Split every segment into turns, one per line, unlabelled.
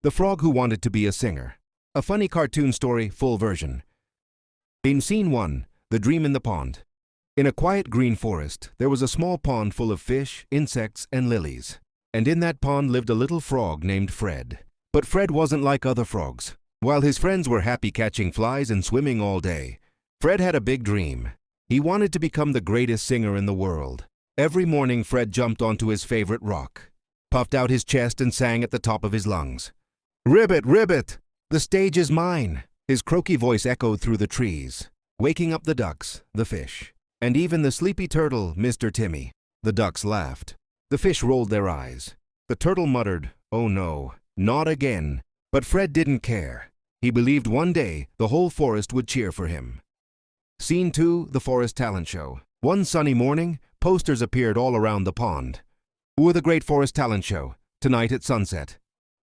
The Frog Who Wanted to Be a Singer. A funny cartoon story, full version. In Scene 1, The Dream in the Pond. In a quiet green forest, there was a small pond full of fish, insects, and lilies. And in that pond lived a little frog named Fred. But Fred wasn't like other frogs. While his friends were happy catching flies and swimming all day, Fred had a big dream. He wanted to become the greatest singer in the world. Every morning, Fred jumped onto his favorite rock, puffed out his chest, and sang at the top of his lungs. "Ribbit, ribbit! The stage is mine!" His croaky voice echoed through the trees, waking up the ducks, the fish, and even the sleepy turtle, Mr. Timmy. The ducks laughed. The fish rolled their eyes. The turtle muttered, "Oh no, not again." But Fred didn't care. He believed one day the whole forest would cheer for him. Scene 2, The Forest Talent Show. One sunny morning, posters appeared all around the pond. "For the Great Forest Talent Show, tonight at sunset."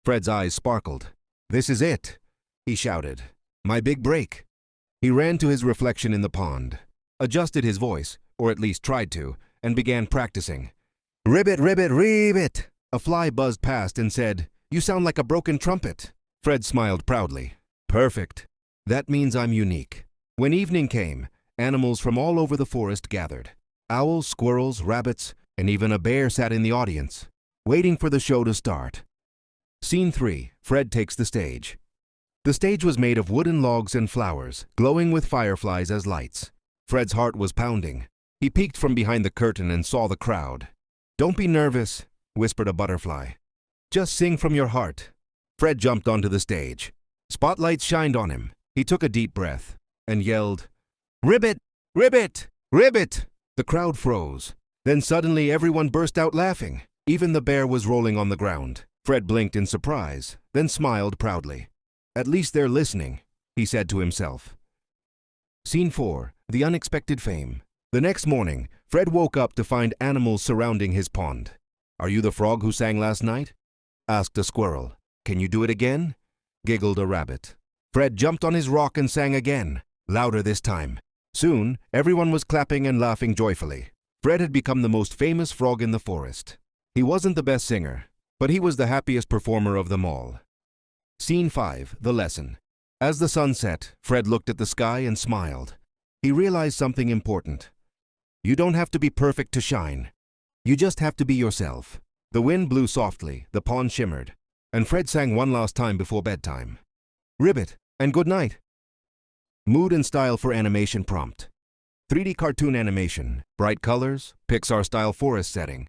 Fred's eyes sparkled. "This is it," he shouted. "My big break." He ran to his reflection in the pond, adjusted his voice, or at least tried to, and began practicing. "Ribbit, ribbit, ribbit!" A fly buzzed past and said, "You sound like a broken trumpet." Fred smiled proudly. "Perfect. That means I'm unique." When evening came, animals from all over the forest gathered. Owls, squirrels, rabbits, and even a bear sat in the audience, waiting for the show to start. Scene 3, Fred Takes the Stage. The stage was made of wooden logs and flowers, glowing with fireflies as lights. Fred's heart was pounding. He peeked from behind the curtain and saw the crowd. "Don't be nervous," whispered a butterfly. "Just sing from your heart." Fred jumped onto the stage. Spotlights shined on him. He took a deep breath and yelled, "Ribbit! Ribbit! Ribbit!" The crowd froze. Then suddenly everyone burst out laughing. Even the bear was rolling on the ground. Fred blinked in surprise, then smiled proudly. "At least they're listening," he said to himself. Scene 4, The Unexpected Fame. The next morning, Fred woke up to find animals surrounding his pond. "Are you the frog who sang last night?" asked a squirrel. "Can you do it again?" giggled a rabbit. Fred jumped on his rock and sang again, louder this time. Soon, everyone was clapping and laughing joyfully. Fred had become the most famous frog in the forest. He wasn't the best singer, but he was the happiest performer of them all. Scene 5, The Lesson. As the sun set, Fred looked at the sky and smiled. He realized something important. You don't have to be perfect to shine. You just have to be yourself. The wind blew softly, the pond shimmered, and Fred sang one last time before bedtime. "Ribbit, and good night." Mood and style for animation prompt. 3D cartoon animation, bright colors, Pixar-style forest setting,